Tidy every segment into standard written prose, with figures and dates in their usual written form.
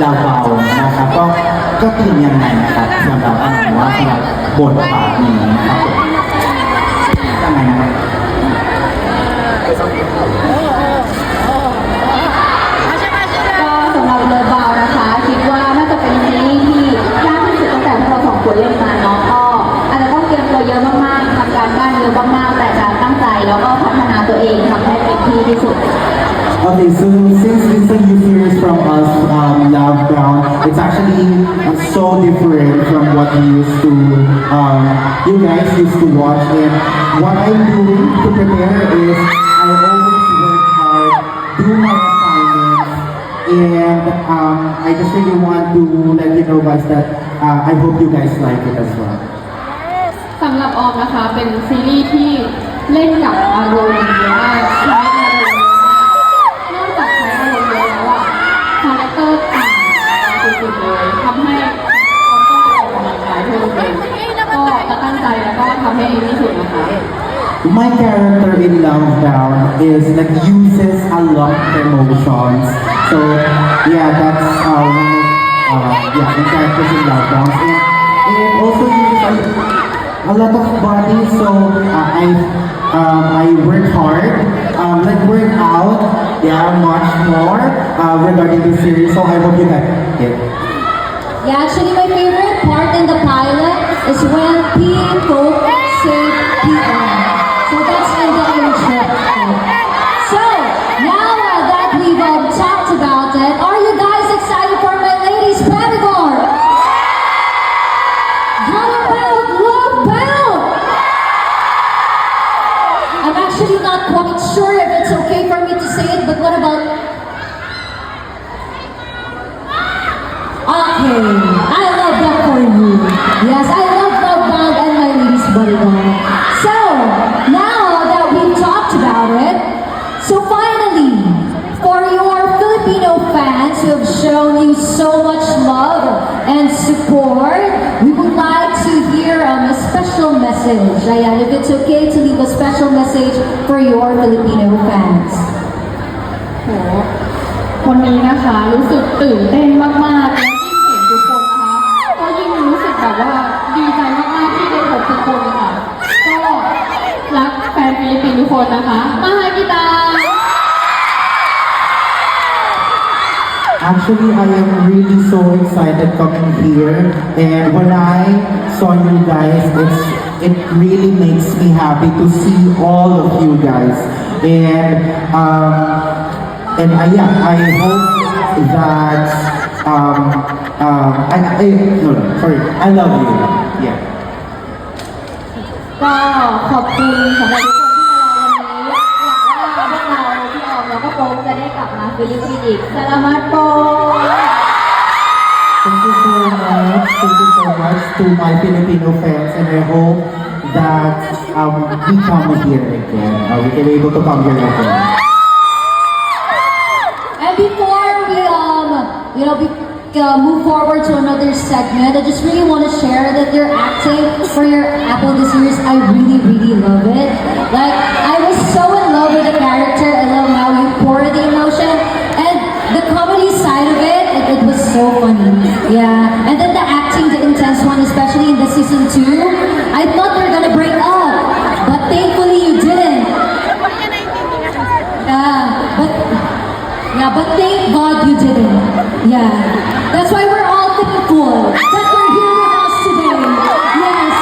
ลาวานะครับก็เป็นยังไงนะครับสำหรับว่าสำหรับบทบาทนี้นะครับยังไงนะครับ ก็สำหรับเลิฟบาวนะคะคิดว่าน่าจะเป็นซีรีส์ที่ยากที่สุดตั้งแต่พวกเราสองคนเล่นมาเนาะก็อาจจะต้องเตรียมตัวเยอะมากๆทำการบ้านเยอะมากๆแต่จะตั้งใจแล้วก็พัฒนาตัวเองทำให้เต็มที่ที่สุด Okay, so since it's a new series from us, Love Brown, it's actually so different from what we used to, you guys used to watch. And what I'm doing to prepare is I always work hard, do my assignments, and I just really want to let you know guys that I hope you guys like it as well. สำหรับออมนะคะเป็นซีรีส์ที่เล่นกับอารมณ์เยอะมากใช้อารมณ์นอกจากใช้อารมณ์เยอะแล้วอะคาแรคเตอร์ต่างสุดๆเลยทำให้ออมต้องออกกำลังกายเพิ่มเติมก็จะตั้งใจแล้วก็ทำให้ดีที่สุดนะคะ My character in Love Down is like uses a lot of emotions. So yeah, that's the characters in Love Down. And also uses a lot of body. So I work hard, like work out, much more regarding the series. So I hope you guys get it. Yeah, actually my favorite part in the pilot is when people save people. So that's in the intro. So, now that we've talked about it, are you guys excited for my ladies' category? How about Love Bound? I'm actually not quite sure if it's okay for me to say it, but what about... Okay, I love that for you. Yes, I love Love Bound and my ladies' bodyguard. So, now that we've talked about it, so finally, for your Filipino fans who have shown you so much love and support, we would like to hear a special message. Ayan, if it's okay to leave a special message for your Filipino fans. โหวันนี้นะคะรู้สึกตื่นเต้นมากๆแล้วยิ่งเห็นทุกคนนะคะก็ยิ่งรู้สึกแบบว่าดีใจมากๆที่ได้พบทุกคนค่ะก็รักแฟนฟิลิปปินส์ทุกคนนะคะมาฮากิตา Actually, I am really so excited coming here, and when I saw you guys, it really makes me happy to see all of you guys. And I hope that I love you. Yeah. ก็ขอบคุณสำหรับทุกคนที่มาวันนี้หวังว่าพวกเราพี่ออมแล้วก็โป๊ปจะได้กลับมาฟิลิปปินส์อีกสลามัตโป Thank you so much. Thank you so much to my Filipino fans, and I hope that we come here again. We can be able to come here again. And before we move forward to another segment, I just really want to share that your acting for your Apple the series, I really, really love it. Like, I was so in love with the character. I love how you pour the emotion. And the comedy side of it, it was so funny. Yeah. And then the acting, the intense one, especially in the season 2, I thought they were gonna break up. But thankfully you didn't. But thank God you didn't. Yeah. That's why we're all thankful that you're here with us today. Yes.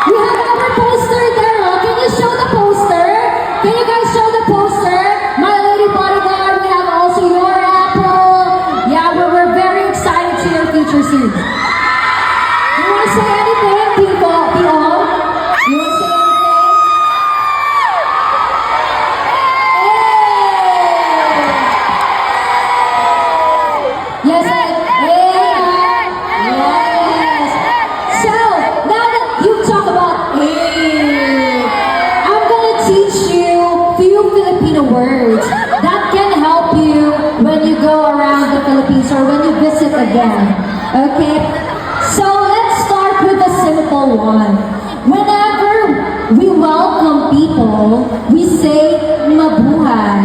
We have our poster there. Oh. Can you show the poster? Can you guys show the poster? My Lady Bodyguard, we have also your Apple. Yeah, we're very excited to your future series. You want to say anything, people? You want to say anything? Yes, yes. So now that you've talked about I'm gonna teach you few Filipino words that can help you when you go around the Philippines or when you visit again. Okay? So let's start with a simple one. Whenever we welcome people, we say mabuhay.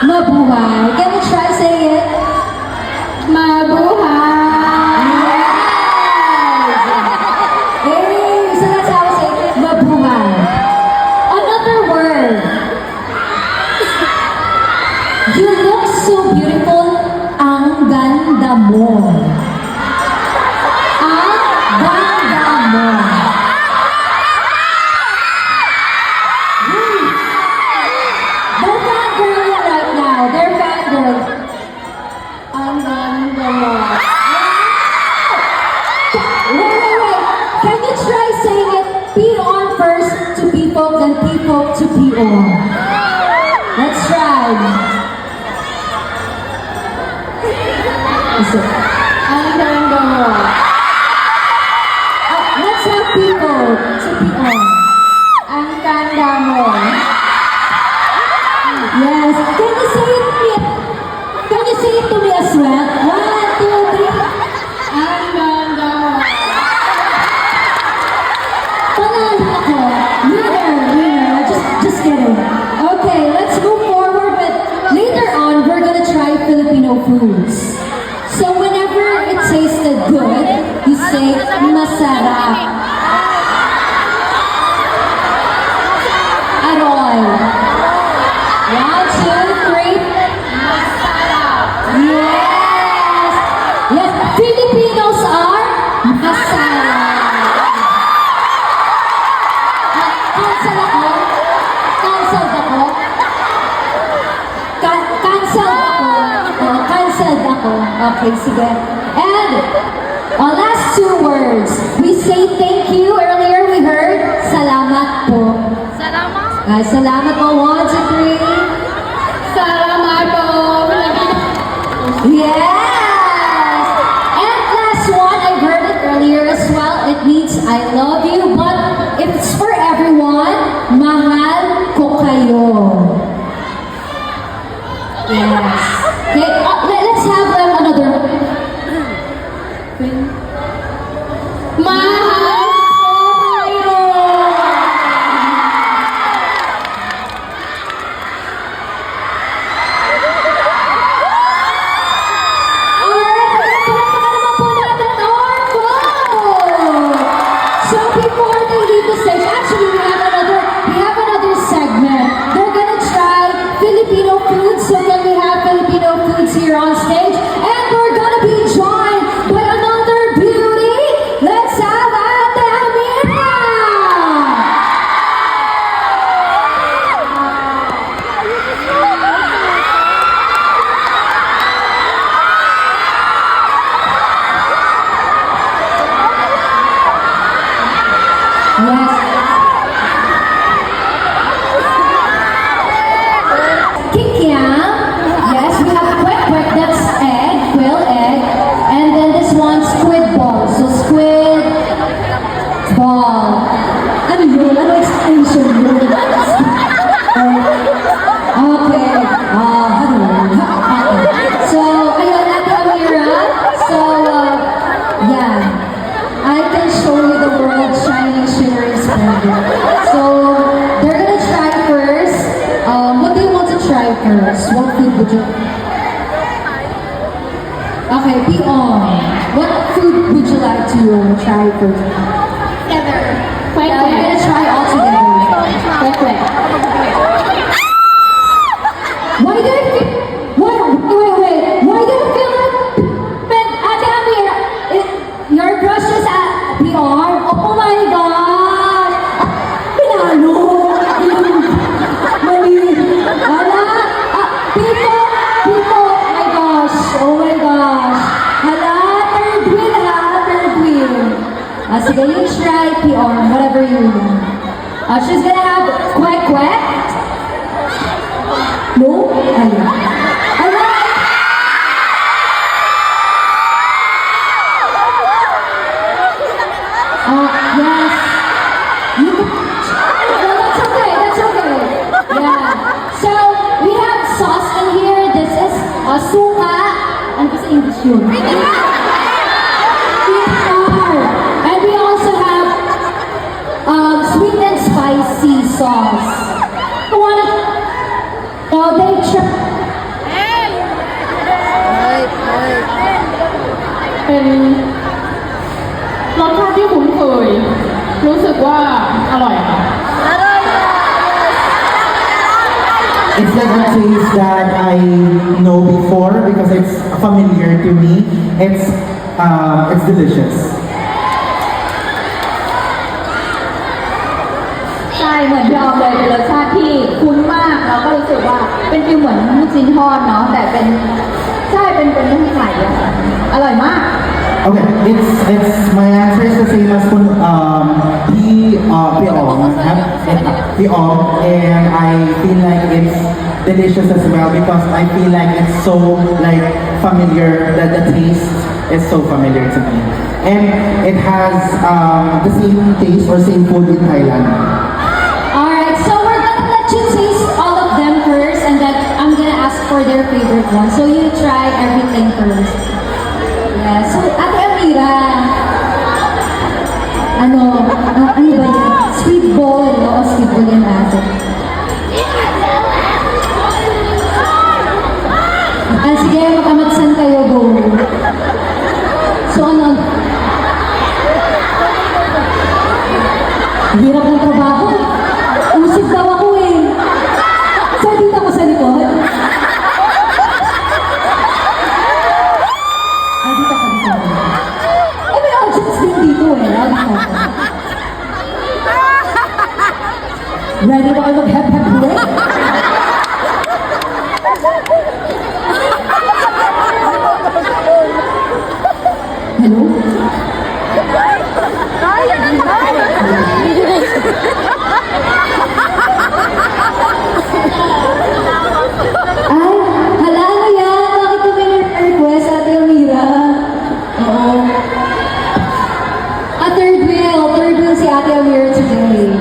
Mabuhay. Can you try say it? Mabuhay! Hey, so that's how I say mabuhay. Another word. You look so beautiful. Ang ganda mo. Ang ganda mo. Hmm. They're fangirl right now. They're fangirl. Ang ganda mo. Wait. Can you try saying it? P-on first to people, then people to P-on. Let's try. Is it? Ang ganda mo. Let's have people to P-on. Ang ganda mo. Yes. Can you say it to me? Can you say it to me as well? 1, 2, 3. Ang ganda mo. Panalo ako. Winner. Just kidding. Okay, let's move forward. But later on, we're gonna try Filipino foods. So whenever it tasted good, you say masarap. Aroy. 1, 2, 3. Yes. Yes. Filipinos are masarap. Cancel ako. Cancelled ako. Cancelled ako. Cancelled ako. Okay, sige. And last 2 words. We say thank you. Earlier we heard salamat po. Guys, salamat po. 1, 2, 3. Salamat po. Yes! And last one, I heard it earlier as well. It means I love you, but if it's for everyone, mahal ko kayo. Yes. Okay, let's have another. Mahal ko kayo. So before they leave the stage, actually we have another segment. They're gonna try Filipino food, so then we have Filipino foods here on stage, and we're gonna be joined by another beauty. Let's have Ate Amira. Yes. Kikiam. Yes, we have kwek, that's egg, quail egg. And then this one's squid ball. So squid ball. Ano yun? Ano extension yun? Okay. Ano yun? Okay. So, ayun, Ate Amira. So, yeah. I can show you the world shining, shimmering splendor. So, they're gonna try first. What do you want to try first? What food would you? Okay, be on. What food would you like to try first? Together. Kwek, Yeah, we're kwek. gonna try all together. Kwek, kwek. Why do you feel? Wait. Why do you feel like? Ate Amira, your crush is at PR? Oh my God! Pinalo! Mali! Hala! People! Oh my gosh! Hala! Third wheel! Sige, you try PR, whatever you want. She's gonna have kwek. No? Ayun. Alright! Yes. You can... No, that's okay. Yeah. So, we have sauce in here. This is suka. Ano ba sa English yun? Vinegar. And we also have sweet and spicy sauce. You wanna... Oh, they try... เป็นรสชาติที่คุ้นเคย รู้สึกว่าอร่อยค่ะ It's like a taste that I know before because it's familiar to me. It's delicious. ใช่เหมือนพี่ออมเลยเป็นรสชาติที่คุ้นมากแล้วก็รู้สึกว่าเป็นฟีลเหมือนลูกชิ้นทอดเนาะแต่เป็นใช่เป็นลูกไข่อะค่ะอร่อยมาก Okay, it's my answer is the same as kun P-Ong, and I feel like it's delicious as well because I feel like it's so like familiar that the taste is so familiar to me, and it has the same taste or same food in Thailand. Alright, so we're gonna let you taste all of them first and then I'm gonna ask for their favorite one. So you try everything first. Yeah, so Ate Amira, ano ba yan? Sweet ball, oo, sweet ball yan ate. Sige, makamatsan kayo, go. So ano? Ang hirap ng trabaho. Usip daw ako eh. Saan dito ako sa likod? Dito ako, dito ako. Eh, may audience din dito eh. Dito ako. Ready ba kayo mag-hep-hep ulit? Hello? Ay, hala, ano yan? Bakit ko may request, Ate Amira? Oo. Third wheel si Ate Amira today.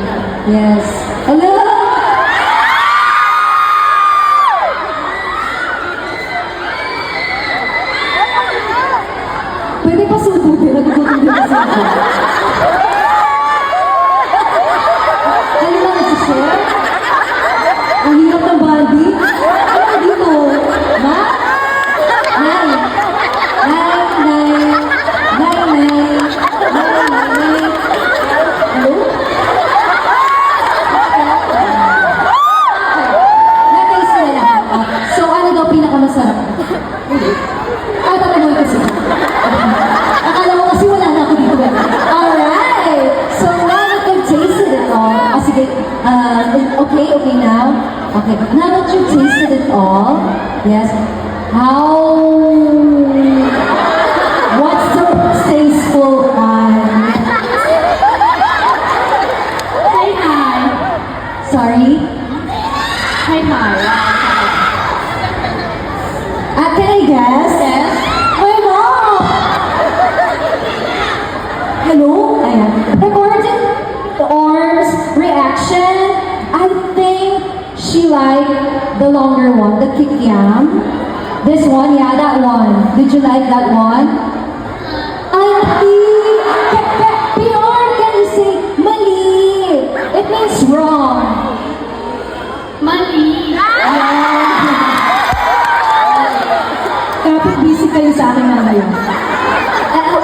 Yes. Hello? Pwede pa subutin. Nagugutom din kasi ako. Kayo lang nag-share? Ang hirap ng bandi? Ano dito? Ma? Nay? Nay, nay. Nay, nay. Nay, nay. Hello? Na-taste na lang. So, ano daw pinakamasarap? Tatanungin kasi. Akala mo kasi wala na ako dito. Alright! So now that you've tasted it all, sige, okay now? Okay, now that you've tasted it all, yes, what's the most tasteful one? Hi. Sorry? Hi. Can I guess? Yes. Ay, no! Hello? Ayan. According to Orm's reaction, I think she liked the longer one, the kikiam. This one, yeah, that one. Did you like that one? I think... Bjorn, can you say mali? It means wrong. Mali. Kapit busy kayo sa akin mamaya.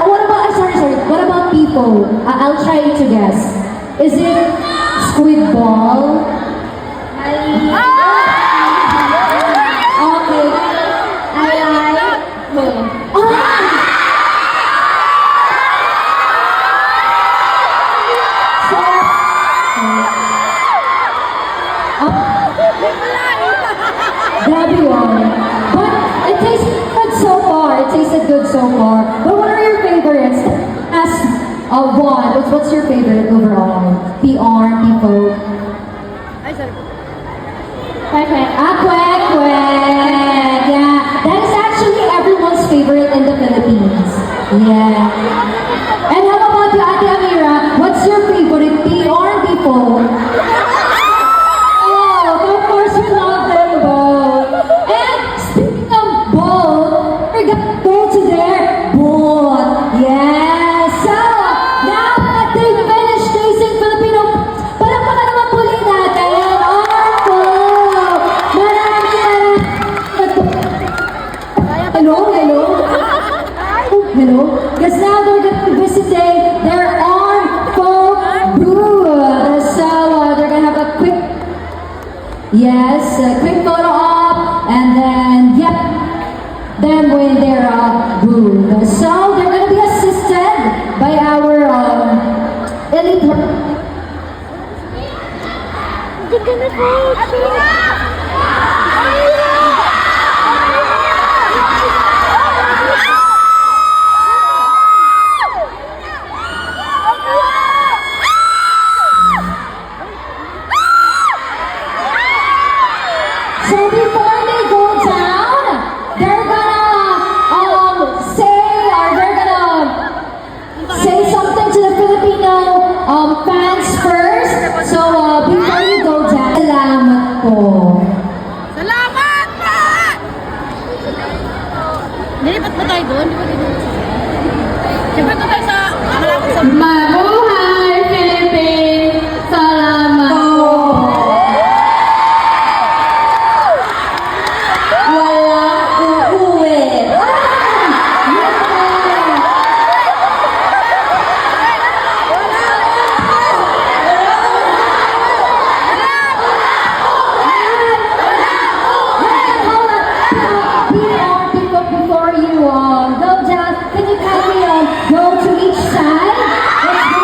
What about, sorry, what about people? I'll try to guess. Is it squid ball? Okay. I like... Oh! So, grabe yun. But it tasted good so far. It tasted good so far. But what are your favorites? As one, what's your favorite overall? PR, people? Kwek. Kwek, kwek. Yeah, that is actually everyone's favorite in the Philippines. Yeah. And how about you, Ate Amira? What's your favorite? PR, people? Oh, of course we love them both. And speaking of both, we're gonna go to their booth. Yes. So, now that they finished tasting Filipino, palakpakan naman puli natin. Orpo! Maraming. Hello? you know, because now they're going to be visiting their own folk booth. So they're going to have a quick, yes, a quick photo op, and then, yep, them with their booth. So they're going to be assisted by our elite. So before they go down, they're gonna say something to the Filipino fans first. So before you go down, salamat po. Salamat po! Nilipat ba tayo doon? Siyempre ito tayo sa malapit sa... Mabuhay, Philippines! Salamat po! Walang uuwi. Before you go down, can you kindly go to each side? Let's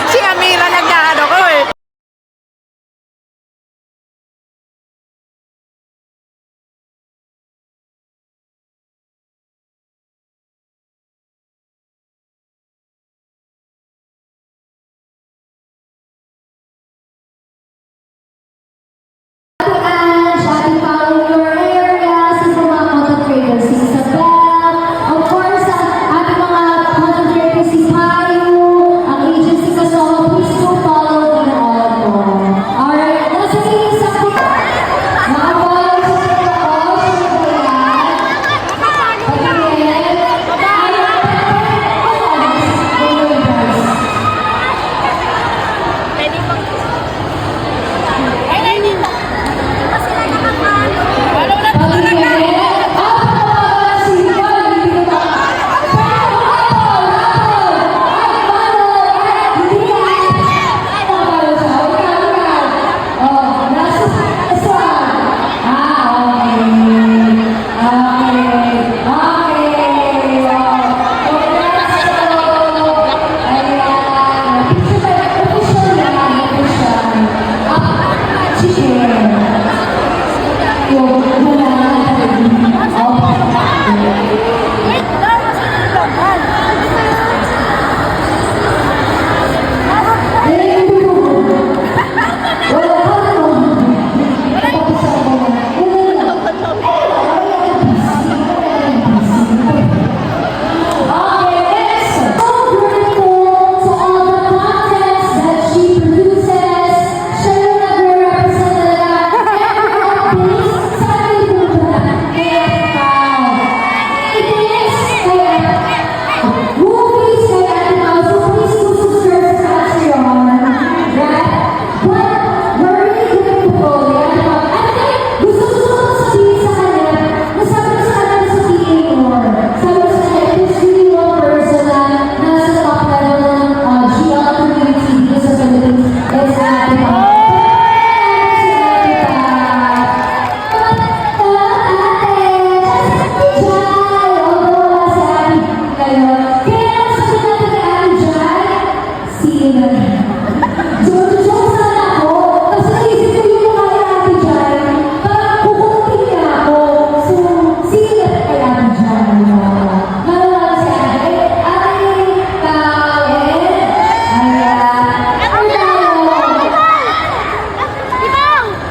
Si Amira nagdaan ako eh. Shopping following your areas, sa mga content creators, si Isabel, of course, ating mga content creators, si Payu, ang agency kasama, please do follow din all po. Alright, nasa isa po, mga boys, Pwede pang... Ay, ay, dito. Kasi nakakapalo. Wala na talaga. Wait, dapat sa nilaban.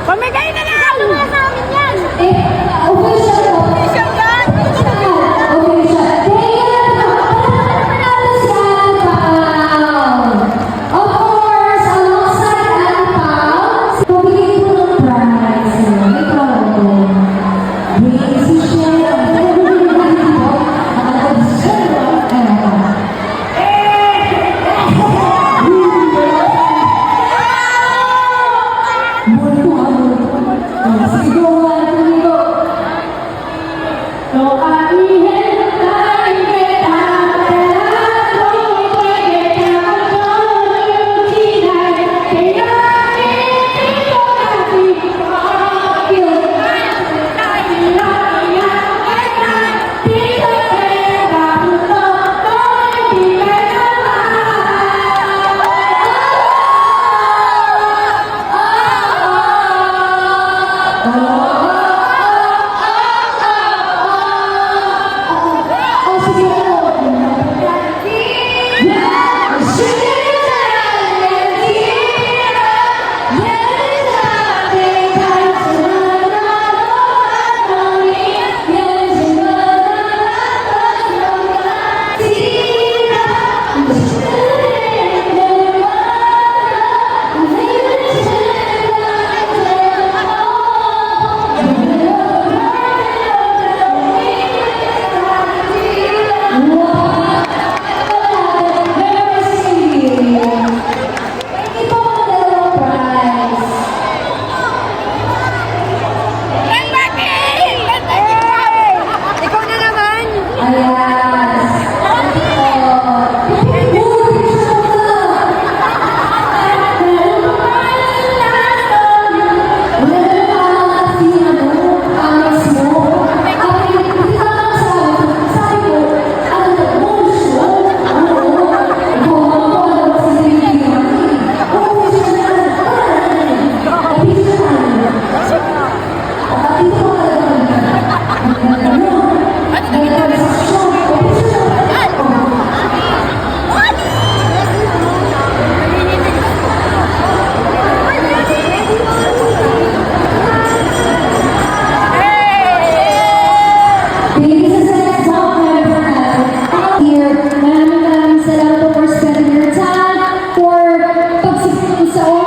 Pamigay na lang ako. Sa amin yan. Of course, alongside sa oras